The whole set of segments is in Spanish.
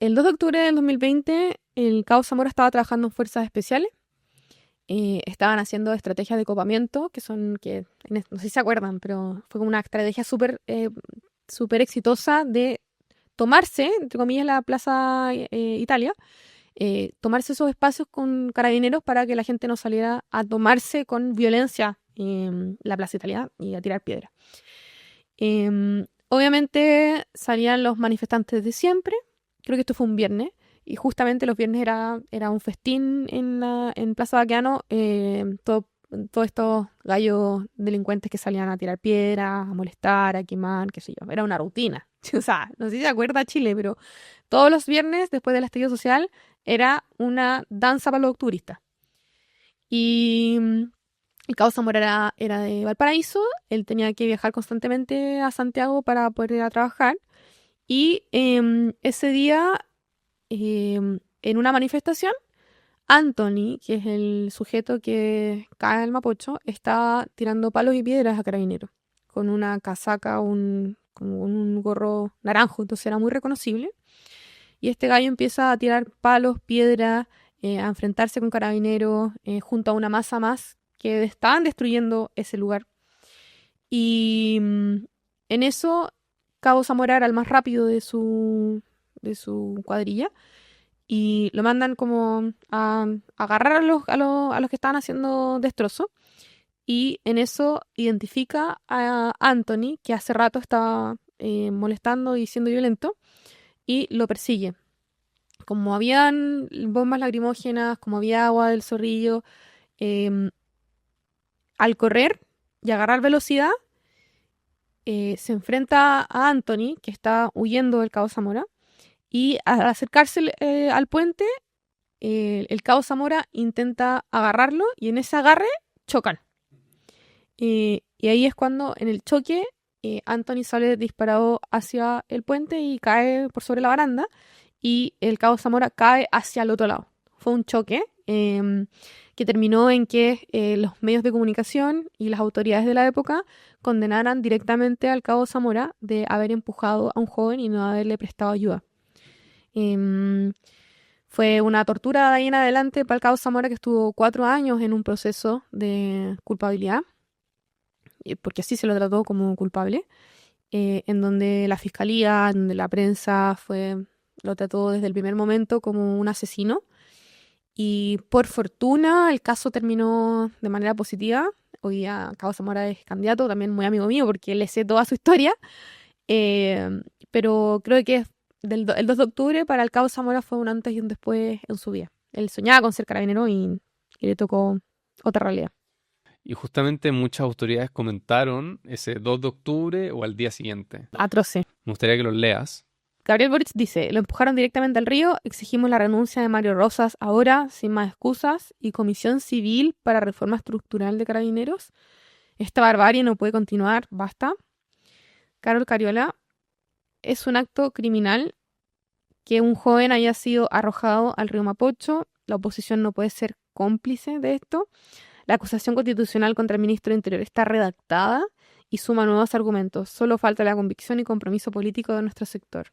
el 2 de octubre del 2020, el Cabo Zamora estaba trabajando en fuerzas especiales. Estaban haciendo estrategias de copamiento, no sé si se acuerdan, pero fue como una estrategia súper exitosa de tomarse, entre comillas, la Plaza Italia, tomarse esos espacios con carabineros para que la gente no saliera a tomarse con violencia la Plaza Italia y a tirar piedras. Obviamente salían los manifestantes de siempre. Creo que esto fue un viernes. Y justamente los viernes era un festín en Plaza Baqueano. Todos estos gallos delincuentes que salían a tirar piedras, a molestar, a quemar, qué sé yo. Era una rutina. O sea, no sé si se acuerda Chile, pero todos los viernes, después del estallido social, era una danza para los octubristas. Y el Cabo Zamora era de Valparaíso. Él tenía que viajar constantemente a Santiago para poder ir a trabajar. Y ese día, en una manifestación, Anthony, que es el sujeto que cae al Mapocho, está tirando palos y piedras a carabineros, con una casaca, como un gorro naranjo, entonces era muy reconocible. Y este gallo empieza a tirar palos, piedras, a enfrentarse con carabineros, junto a una masa más que estaban destruyendo ese lugar. Y en eso, Cabo Zamora era el más rápido de su cuadrilla y lo mandan como a agarrar a los que estaban haciendo destrozo. Y en eso identifica a Anthony, que hace rato estaba molestando y siendo violento, y lo persigue. Como habían bombas lacrimógenas, como había agua del Zorrillo, em, al correr y agarrar velocidad, se enfrenta a Anthony, que está huyendo del Cabo Zamora, y al acercarse al puente, el Cabo Zamora intenta agarrarlo y en ese agarre chocan. Y ahí es cuando en el choque Anthony sale disparado hacia el puente y cae por sobre la baranda y el Cabo Zamora cae hacia el otro lado. Fue un choque que terminó en que los medios de comunicación y las autoridades de la época condenaran directamente al Cabo Zamora de haber empujado a un joven y no haberle prestado ayuda. Em, Fue una tortura de ahí en adelante para el Cabo Zamora, que estuvo 4 años en un proceso de culpabilidad, porque así se lo trató como culpable, en donde la fiscalía, en donde la prensa lo trató desde el primer momento como un asesino. Y por fortuna el caso terminó de manera positiva. Hoy día Cabo Zamora es candidato, también muy amigo mío porque le sé toda su historia. Eh, pero creo que el 2 de octubre para el Cabo Zamora fue un antes y un después en su vida. Él soñaba con ser carabinero y le tocó otra realidad. Y justamente muchas autoridades comentaron ese 2 de octubre o al día siguiente. Atroce. Me gustaría que los leas. Gabriel Boric dice, lo empujaron directamente al río, exigimos la renuncia de Mario Rosas ahora, sin más excusas, y comisión civil para reforma estructural de carabineros. Esta barbarie no puede continuar, basta. Carol Cariola, es un acto criminal que un joven haya sido arrojado al río Mapocho. La oposición no puede ser cómplice de esto. La acusación constitucional contra el ministro del Interior está redactada y suma nuevos argumentos. Solo falta la convicción y compromiso político de nuestro sector.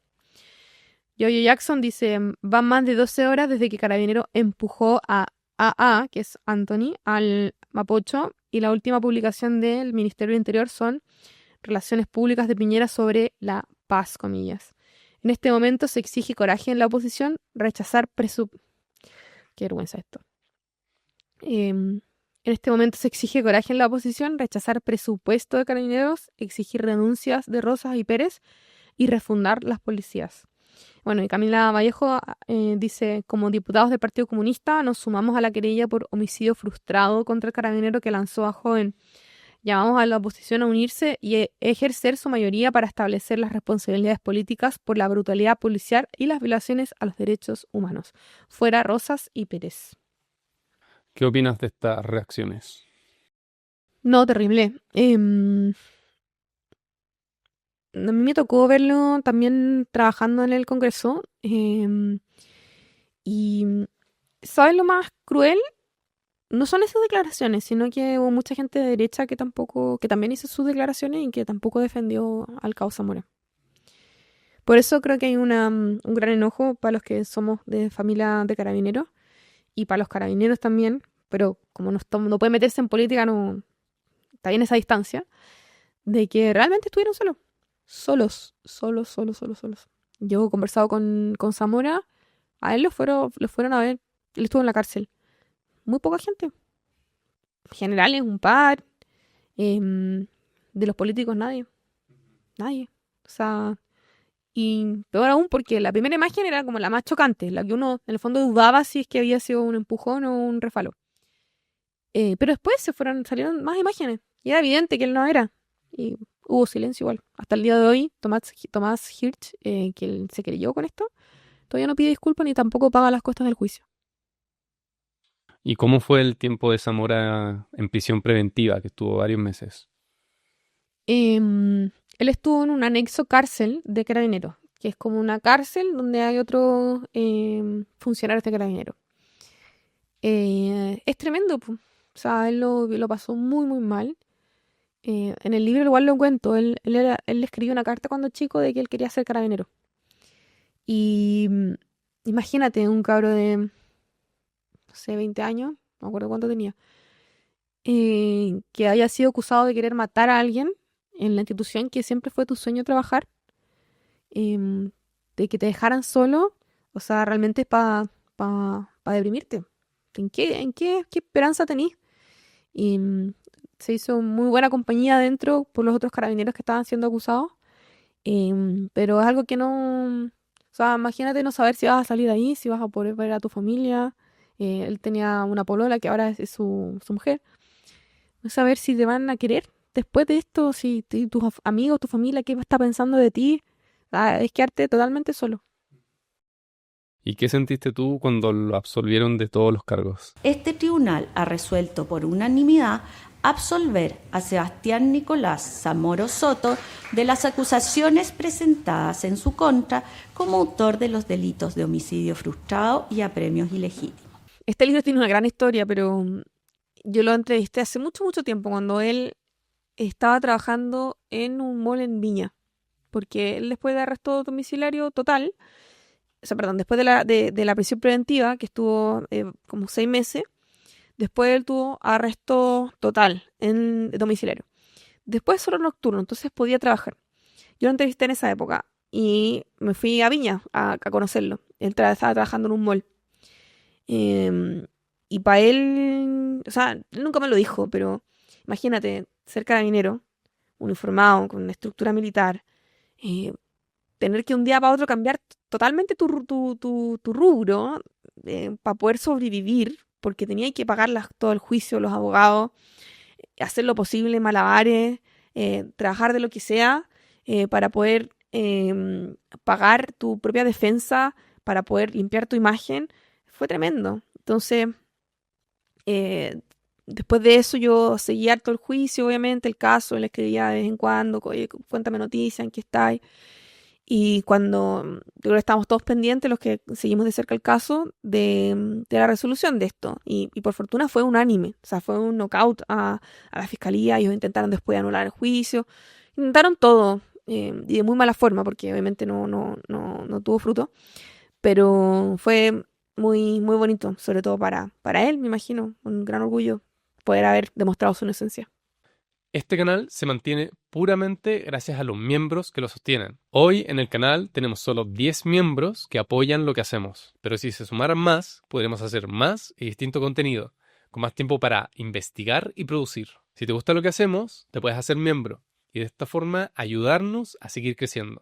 Jojo Jackson dice, van más de 12 horas desde que Carabinero empujó a AA, que es Anthony, al Mapocho, y la última publicación del Ministerio del Interior son Relaciones Públicas de Piñera sobre la paz, comillas. En este momento se exige coraje en la oposición, rechazar Qué vergüenza esto. En este momento se exige coraje en la oposición, rechazar presupuesto de carabineros, exigir renuncias de Rosas y Pérez y refundar las policías. Bueno, y Camila Vallejo dice, como diputados del Partido Comunista nos sumamos a la querella por homicidio frustrado contra el carabinero que lanzó a joven. Llamamos a la oposición a unirse y ejercer su mayoría para establecer las responsabilidades políticas por la brutalidad policial y las violaciones a los derechos humanos. Fuera Rosas y Pérez. ¿Qué opinas de estas reacciones? No, terrible. A mí me tocó verlo también trabajando en el Congreso. Y ¿sabes lo más cruel? No son esas declaraciones, sino que hubo mucha gente de derecha que también hizo sus declaraciones y que tampoco defendió al Cabo Zamora. Por eso creo que hay un gran enojo para los que somos de familia de carabineros y para los carabineros también, pero como no puede meterse en política, no está bien esa distancia, de que realmente estuvieron solos. Yo he conversado con Zamora, a él lo fueron a ver, él estuvo en la cárcel. Muy poca gente. Generales, un par. De los políticos, nadie. Nadie. O sea, y peor aún porque la primera imagen era como la más chocante, la que uno en el fondo dudaba si es que había sido un empujón o un refalo. Pero después salieron más imágenes y era evidente que él no era. Y hubo silencio igual. Hasta el día de hoy, Tomás Hirsch, que él se creyó con esto, todavía no pide disculpas ni tampoco paga las costas del juicio. ¿Y cómo fue el tiempo de Zamora en prisión preventiva, que estuvo varios meses? Él estuvo en un anexo cárcel de carabineros, que es como una cárcel donde hay otros funcionarios de carabineros. Es tremendo, po. O sea, él lo pasó muy, muy mal. En el libro igual lo cuento, él le escribió una carta cuando chico de que él quería ser carabinero. Y imagínate un cabro de, no sé, 20 años, no me acuerdo cuánto tenía, que haya sido acusado de querer matar a alguien en la institución que siempre fue tu sueño trabajar, em, de que te dejaran solo, o sea, realmente es para deprimirte. ¿Qué esperanza tenís? Y se hizo muy buena compañía adentro por los otros carabineros que estaban siendo acusados, pero es algo que no... O sea, imagínate no saber si vas a salir de ahí, si vas a poder ver a tu familia. Él tenía una polola que ahora es su mujer. No saber si te van a querer después de esto, si tus amigos, tu familia, qué está pensando de ti. Ah, es quedarte totalmente solo. ¿Y qué sentiste tú cuando lo absolvieron de todos los cargos? Este tribunal ha resuelto por unanimidad absolver a Sebastián Nicolás Zamora Soto de las acusaciones presentadas en su contra como autor de los delitos de homicidio frustrado y apremios ilegítimos. Este libro tiene una gran historia, pero yo lo entrevisté hace mucho, mucho tiempo, cuando él estaba trabajando en un mall en Viña, porque él después de arresto domiciliario total, o sea, perdón, después de la prisión preventiva, que estuvo como 6 meses, después él tuvo arresto total en domiciliario. Después solo nocturno, entonces podía trabajar. Yo lo entrevisté en esa época y me fui a Viña a conocerlo. Él estaba trabajando en un mall. Y para él, o sea, él nunca me lo dijo, pero imagínate ser carabinero, uniformado, con una estructura militar, eh, tener que un día para otro cambiar totalmente tu rubro para poder sobrevivir, porque tenía que pagar todo el juicio, los abogados, hacer lo posible, malabares, trabajar de lo que sea para poder pagar tu propia defensa, para poder limpiar tu imagen, fue tremendo. Entonces, eh, después de eso yo seguí harto el juicio, obviamente, el caso, le escribía de vez en cuando, oye, cuéntame noticias, en qué estáis. Y cuando yo creo que estábamos todos pendientes, los que seguimos de cerca el caso, de la resolución de esto. Y por fortuna fue unánime, o sea, fue un knockout a la fiscalía. Ellos intentaron después anular el juicio, intentaron todo, y de muy mala forma, porque obviamente no tuvo fruto, pero fue muy, muy bonito, sobre todo para él, me imagino, un gran orgullo poder haber demostrado su inocencia. Este canal se mantiene puramente gracias a los miembros que lo sostienen. Hoy en el canal tenemos solo 10 miembros que apoyan lo que hacemos, pero si se sumaran más, podremos hacer más y distinto contenido, con más tiempo para investigar y producir. Si te gusta lo que hacemos, te puedes hacer miembro y de esta forma ayudarnos a seguir creciendo.